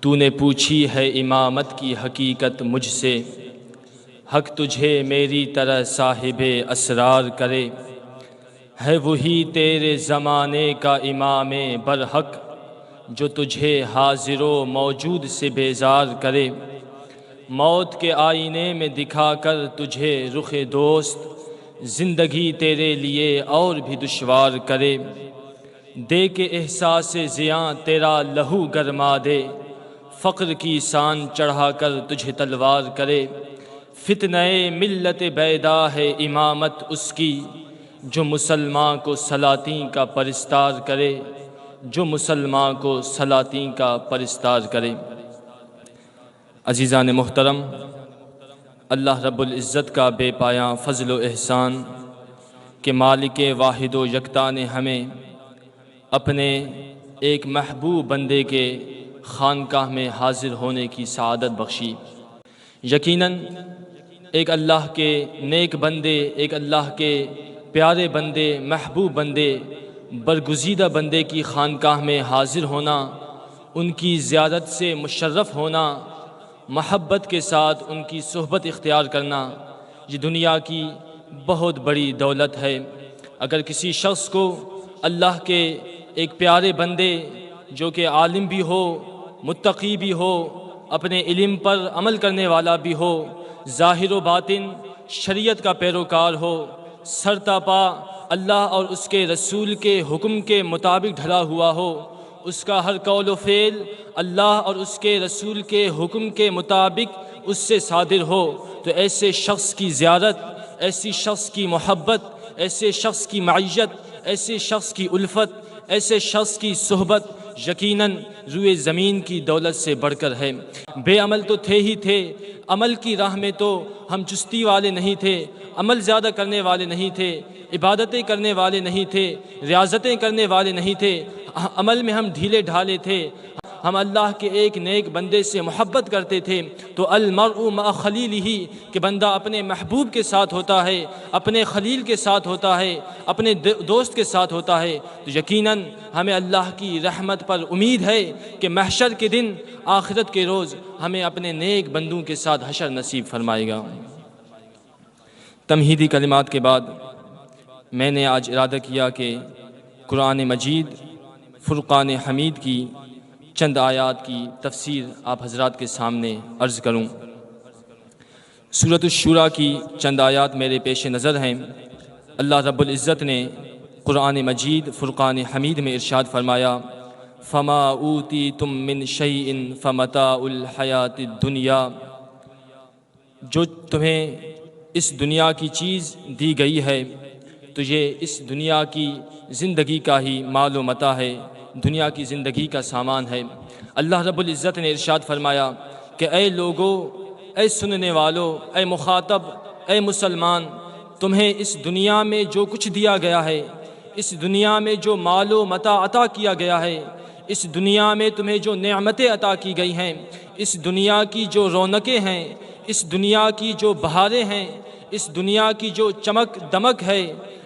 تو نے پوچھی ہے امامت کی حقیقت مجھ سے، حق تجھے میری طرح صاحب اسرار کرے۔ ہے وہی تیرے زمانے کا امام برحق، جو تجھے حاضر و موجود سے بیزار کرے۔ موت کے آئینے میں دکھا کر تجھے رخ دوست، زندگی تیرے لیے اور بھی دشوار کرے۔ دے کے احساس زیاں تیرا لہو گرما دے، فقر کی سان چڑھا کر تجھے تلوار کرے۔ فتنہ ملت بیدا ہے امامت اس کی، جو مسلمان کو سلاطین کا پرستار کرے، جو مسلمان کو سلاطین کا پرستار کرے۔ عزیزان محترم، اللہ رب العزت کا بے پایاں فضل و احسان کہ مالک واحد و یکتا نے ہمیں اپنے ایک محبوب بندے کے خانقاہ میں حاضر ہونے کی سعادت بخشی۔ یقیناً ایک اللہ کے نیک بندے، ایک اللہ کے پیارے بندے، محبوب بندے، برگزیدہ بندے کی خانقاہ میں حاضر ہونا، ان کی زیارت سے مشرف ہونا، محبت کے ساتھ ان کی صحبت اختیار کرنا، یہ دنیا کی بہت بڑی دولت ہے۔ اگر کسی شخص کو اللہ کے ایک پیارے بندے جو کہ عالم بھی ہو، متقی بھی ہو، اپنے علم پر عمل کرنے والا بھی ہو، ظاہر و باطن شریعت کا پیروکار ہو، سرتاپا اللہ اور اس کے رسول کے حکم کے مطابق ڈھلا ہوا ہو، اس کا ہر قول و فعل اللہ اور اس کے رسول کے حکم کے مطابق اس سے صادر ہو، تو ایسے شخص کی زیارت، ایسی شخص کی محبت، ایسے شخص کی معیت، ایسے شخص کی الفت، ایسے شخص کی صحبت یقیناً روئے زمین کی دولت سے بڑھ کر ہے۔ بے عمل تو تھے ہی تھے، عمل کی راہ میں تو ہم چستی والے نہیں تھے، عمل زیادہ کرنے والے نہیں تھے، عبادتیں کرنے والے نہیں تھے، ریاضتیں کرنے والے نہیں تھے، عمل میں ہم ڈھیلے ڈھالے تھے۔ ہم اللہ کے ایک نیک بندے سے محبت کرتے تھے، تو المرء مع خلیلہ کہ بندہ اپنے محبوب کے ساتھ ہوتا ہے، اپنے خلیل کے ساتھ ہوتا ہے، اپنے دوست کے ساتھ ہوتا ہے، تو یقیناً ہمیں اللہ کی رحمت پر امید ہے کہ محشر کے دن، آخرت کے روز ہمیں اپنے نیک بندوں کے ساتھ حشر نصیب فرمائے گا۔ تمہیدی کلمات کے بعد میں نے آج ارادہ کیا کہ قرآن مجید فرقان حمید کی چند آیات کی تفسیر آپ حضرات کے سامنے عرض کروں۔ سورۃ الشورى کی چند آیات میرے پیش نظر ہیں۔ اللہ رب العزت نے قرآن مجید فرقان حمید میں ارشاد فرمایا، فما اوتیتم من شیء فمتاع الحیاۃ الدنیا، جو تمہیں اس دنیا کی چیز دی گئی ہے تو یہ اس دنیا کی زندگی کا ہی مال و متاع ہے، دنیا کی زندگی کا سامان ہے۔ اللہ رب العزت نے ارشاد فرمایا کہ اے لوگو، اے سننے والو، اے مخاطب، اے مسلمان، تمہیں اس دنیا میں جو کچھ دیا گیا ہے، اس دنیا میں جو مال و متاع عطا کیا گیا ہے، اس دنیا میں تمہیں جو نعمتیں عطا کی گئی ہیں، اس دنیا کی جو رونقیں ہیں، اس دنیا کی جو بہاریں ہیں، اس دنیا کی جو چمک دمک ہے،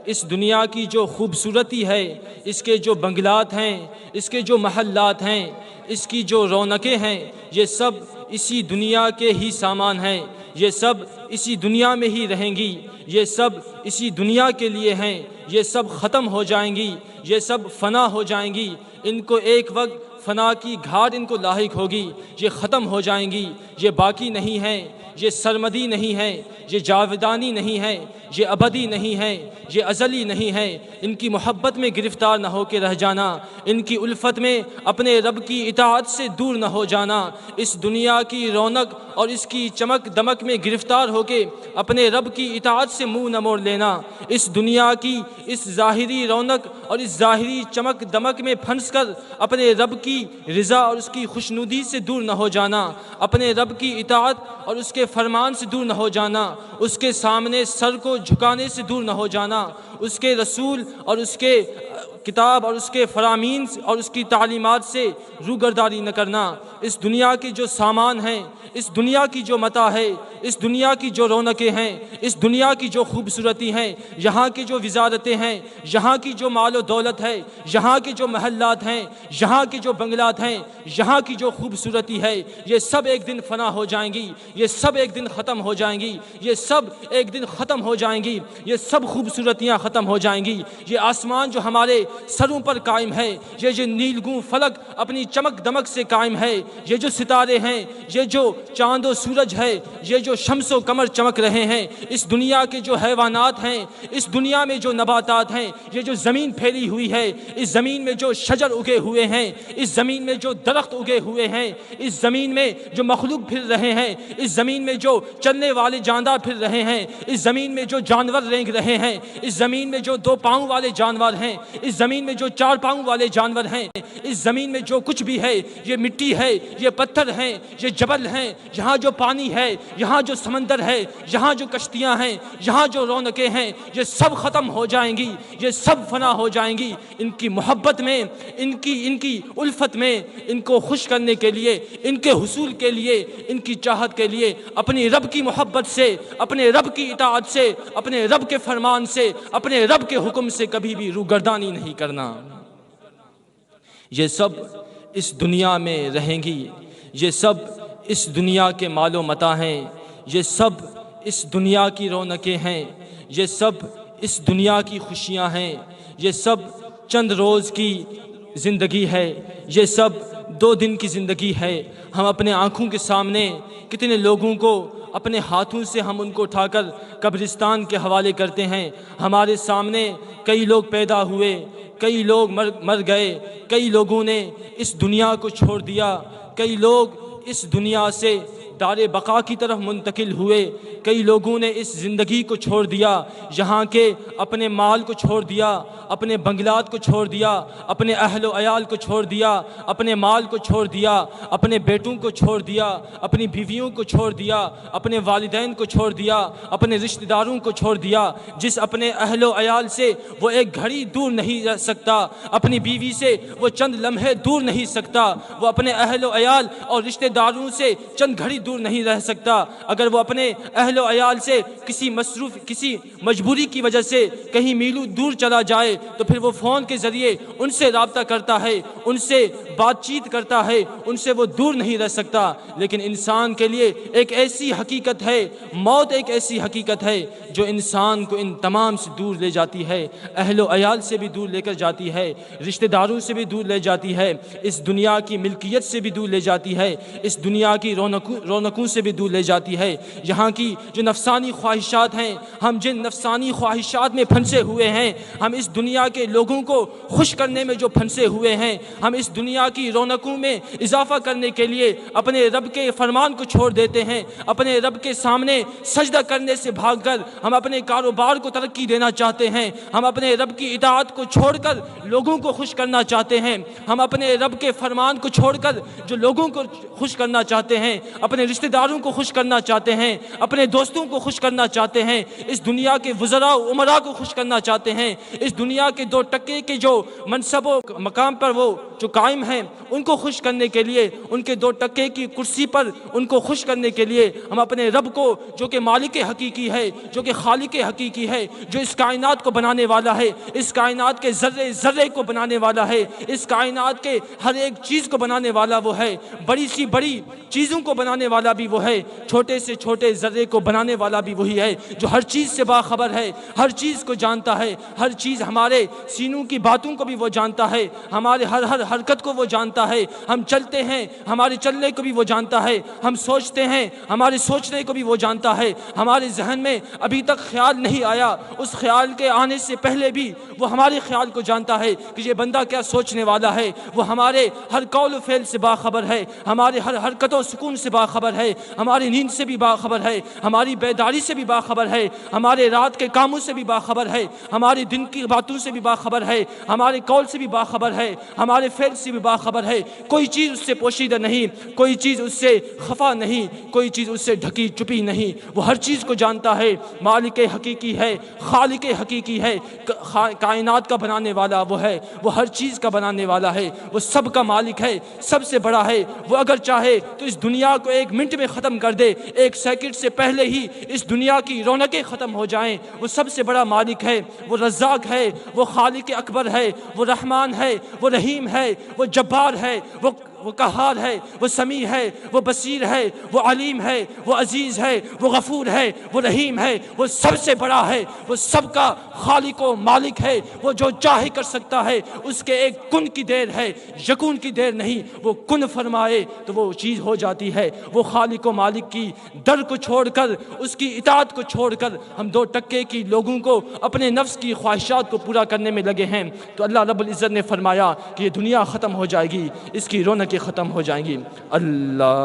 اس دنیا کی جو خوبصورتی ہے، اس کے جو بنگلات ہیں، اس کے جو محلات ہیں، اس کی جو رونقیں ہیں، یہ سب اسی دنیا کے ہی سامان ہیں، یہ سب اسی دنیا میں ہی رہیں گی، یہ سب اسی دنیا کے لیے ہیں، یہ سب ختم ہو جائیں گی، یہ سب فنا ہو جائیں گی، ان کو ایک وقت فنا کی گھاٹ ان کو لاحق ہوگی، یہ ختم ہو جائیں گی، یہ باقی نہیں ہیں، یہ سرمدی نہیں ہے، یہ جاودانی نہیں ہے، یہ ابدی نہیں ہے، یہ ازلی نہیں ہے۔ ان کی محبت میں گرفتار نہ ہو کے رہ جانا، ان کی الفت میں اپنے رب کی اطاعت سے دور نہ ہو جانا، اس دنیا کی رونق اور اس کی چمک دمک میں گرفتار ہو کے اپنے رب کی اطاعت سے منہ نہ موڑ لینا، اس دنیا کی اس ظاہری رونق اور اس ظاہری چمک دمک میں پھنس کر اپنے رب کی رضا اور اس کی خوشنودی سے دور نہ ہو جانا، اپنے رب کی اطاعت اور اس کے فرمان سے دور نہ ہو جانا، اس کے سامنے سر کو جھکانے سے دور نہ ہو جانا، اس کے رسول اور اس کے کتاب اور اس کے فرامین اور اس کی تعلیمات سے روگردانی نہ کرنا، اس دنیا کے جو سامان ہیں، اس دنیا کی جو متاع ہے، اس دنیا کی جو رونقیں ہیں، اس دنیا کی جو خوبصورتی ہیں، یہاں کی جو وزارتیں ہیں، یہاں کی جو مال و دولت ہے، یہاں کے جو محلات ہیں، یہاں کے جو بنگلات ہیں، یہاں کی جو خوبصورتی ہے، یہ سب ایک دن فنا ہو جائیں گی، یہ سب ایک دن ختم ہو جائیں گی، یہ سب ایک دن ختم ہو جائیں گی، یہ سب خوبصورتیاں ختم ہو جائیں گی۔ یہ آسمان جو ہمارے سروں پر قائم ہے، یہ جو نیلگوں فلک اپنی چمک دمک سے قائم ہے، یہ جو ستارے ہیں، یہ جو چاند و سورج ہے، یہ جو شمس و قمر چمک رہے ہیں، اس دنیا کے جو حیوانات ہیں، اس دنیا میں جو نباتات ہیں، یہ جو زمین پھیلی ہوئی ہے، اس زمین میں جو شجر اگے ہوئے ہیں، اس زمین میں جو درخت اگے ہوئے ہیں، اس زمین میں جو مخلوق پھر رہے ہیں، اس زمین میں جو چلنے والے جاندار پھر رہے ہیں، اس زمین میں جو جانور رینگ رہے ہیں، اس زمین میں جو 2 پاؤں والے جانور ہیں، اس زمین میں جو 4 پاؤں والے جانور ہیں، اس زمین میں جو کچھ بھی ہے، یہ مٹی ہے، یہ پتھر ہیں، یہ جبل ہیں، یہاں جو پانی ہے، یہاں جو سمندر ہے، یہاں جو کشتیاں ہیں، یہاں جو رونقیں ہیں، یہ سب ختم ہو جائیں گی، یہ سب فنا ہو جائیں گی۔ ان کی محبت میں، ان کی الفت میں، ان کو خوش کرنے کے لیے، ان کے حصول کے لیے، ان کی چاہت کے لیے اپنی رب کی محبت سے، اپنے رب کی اطاعت سے، اپنے رب کے فرمان سے، اپنے رب کے حکم سے کبھی بھی روگردانی نہیں کرنا۔ یہ سب اس دنیا میں رہیں گی، یہ سب اس دنیا کے مال و متاع ہیں، یہ سب اس دنیا کی رونقیں ہیں، یہ سب اس دنیا کی خوشیاں ہیں، یہ سب چند روز کی زندگی ہے، یہ سب 2 دن کی زندگی ہے۔ ہم اپنے آنکھوں کے سامنے کتنے لوگوں کو اپنے ہاتھوں سے ہم ان کو اٹھا کر قبرستان کے حوالے کرتے ہیں۔ ہمارے سامنے کئی لوگ پیدا ہوئے، کئی لوگ مر گئے، کئی لوگوں نے اس دنیا کو چھوڑ دیا، کئی لوگ اس دنیا سے دار بقا کی طرف منتقل ہوئے، کئی لوگوں نے اس زندگی کو چھوڑ دیا، یہاں کے اپنے مال کو چھوڑ دیا، اپنے بنگلات کو چھوڑ دیا، اپنے اہل و عیال کو چھوڑ دیا، اپنے مال کو چھوڑ دیا، اپنے بیٹوں کو چھوڑ دیا، اپنی بیویوں کو چھوڑ دیا، اپنے والدین کو چھوڑ دیا، اپنے رشتہ داروں کو چھوڑ دیا۔ جس اپنے اہل و عیال سے وہ ایک گھڑی دور نہیں رہ سکتا، اپنی بیوی سے وہ چند لمحے دور نہیں سکتا، وہ اپنے اہل و عیال اور رشتہ داروں سے چند گھڑی دور نہیں رہ سکتا، اگر وہ اپنے اہل و عیال سے کسی مجبوری کی وجہ سے کہیں میلوں دور چلا جائے تو پھر وہ فون کے ذریعے ان سے رابطہ کرتا ہے، ان سے بات چیت کرتا ہے، ان سے وہ دور نہیں رہ سکتا۔ لیکن انسان کے لیے ایک ایسی حقیقت ہے، موت ایک ایسی حقیقت ہے جو انسان کو ان تمام سے دور لے جاتی ہے، اہل و عیال سے بھی دور لے کر جاتی ہے، رشتہ داروں سے بھی دور لے جاتی ہے، اس دنیا کی ملکیت سے بھی دور لے جاتی ہے، اس دنیا کی رونقوں سے بھی دور لے جاتی ہے۔ یہاں کی جو نفسانی خواہشات ہیں، ہم جن نفسانی خواہشات میں پھنسے ہوئے ہیں، ہم اس دنیا کے لوگوں کو خوش کرنے میں جو پھنسے ہوئے ہیں، ہم اس دنیا کی رونقوں میں اضافہ کرنے کے لیے اپنے رب کے فرمان کو چھوڑ دیتے ہیں، اپنے رب کے سامنے سجدہ کرنے سے بھاگ کر ہم اپنے کاروبار کو ترقی دینا چاہتے ہیں، ہم اپنے رب کی اطاعت کو چھوڑ کر لوگوں کو خوش کرنا چاہتے ہیں، ہم اپنے رب کے فرمان کو چھوڑ کر جو لوگوں کو خوش کرنا چاہتے ہیں، اپنے رشتہ داروں کو خوش کرنا چاہتے ہیں، اپنے دوستوں کو خوش کرنا چاہتے ہیں، اس دنیا کے وزراء و امراء کو خوش کرنا چاہتے ہیں، اس دنیا کے 2 ٹکے کے جو منصب و مقام پر وہ جو قائم ہیں ان کو خوش کرنے کے لیے، ان کے 2 ٹکے کی کرسی پر ان کو خوش کرنے کے لیے ہم اپنے رب کو جو کہ مالک حقیقی ہے، جو کہ خالق حقیقی ہے، جو اس کائنات کو بنانے والا ہے، اس کائنات کے ذرے ذرے کو بنانے والا ہے، اس کائنات کے ہر ایک چیز کو بنانے والا وہ ہے، بڑی سی بڑی چیزوں کو بنانے والا بھی وہ ہے، چھوٹے سے چھوٹے ذرے کو بنانے والا بھی وہی ہے، جو ہر چیز سے باخبر ہے، ہر چیز کو جانتا ہے، ہر چیز ہمارے سینوں کی باتوں کو بھی وہ جانتا ہے، ہمارے ہر حرکت کو وہ جانتا ہے، ہم چلتے ہیں ہمارے چلنے کو بھی وہ جانتا ہے، ہم سوچتے ہیں ہمارے سوچنے کو بھی وہ جانتا ہے، ہمارے ذہن میں ابھی تک خیال نہیں آیا، اس خیال کے آنے سے پہلے بھی وہ ہمارے خیال کو جانتا ہے کہ یہ بندہ کیا سوچنے والا ہے، وہ ہمارے ہر قول و فعل سے باخبر ہے، ہمارے ہر حرکت و سکون سے باخبر ہے، ہماری نیند سے بھی باخبر ہے، ہماری بیداری سے بھی باخبر ہے، ہمارے رات کے کاموں سے بھی باخبر ہے، ہمارے دن کی باتوں سے بھی باخبر ہے، ہمارے قول سے بھی باخبر ہے، ہمارے فعل سے بھی باخبر ہے، کوئی چیز اس سے پوشیدہ نہیں، کوئی چیز اس سے خفا نہیں، کوئی چیز اس سے ڈھکی چھپی نہیں، وہ ہر چیز کو جانتا ہے، مالک حقیقی ہے، خالق حقیقی ہے، کائنات کا بنانے والا وہ ہے، وہ ہر چیز کا بنانے والا ہے، وہ سب کا مالک ہے، سب سے بڑا ہے، وہ اگر چاہے تو اس دنیا کو 1 منٹ میں ختم کر دے، 1 سیکنڈ سے پہلے ہی اس دنیا کی رونقیں ختم ہو جائیں، وہ سب سے بڑا مالک ہے، وہ رزاق ہے، وہ خالق اکبر ہے، وہ رحمان ہے، وہ رحیم ہے، وہ جبار ہے، وہ قہار ہے، وہ سمیع ہے، وہ بصیر ہے، وہ علیم ہے، وہ عزیز ہے، وہ غفور ہے، وہ رحیم ہے، وہ سب سے بڑا ہے، وہ سب کا خالق و مالک ہے، وہ جو چاہے کر سکتا ہے، اس کے ایک کن کی دیر ہے، یکون کی دیر نہیں، وہ کن فرمائے تو وہ چیز ہو جاتی ہے۔ وہ خالق و مالک کی در کو چھوڑ کر، اس کی اطاعت کو چھوڑ کر ہم 2% کی لوگوں کو اپنے نفس کی خواہشات کو پورا کرنے میں لگے ہیں، تو اللہ رب العزت نے فرمایا کہ یہ دنیا ختم ہو جائے گی، اس کی رونقیں ختم ہو جائیں گی۔ اللہ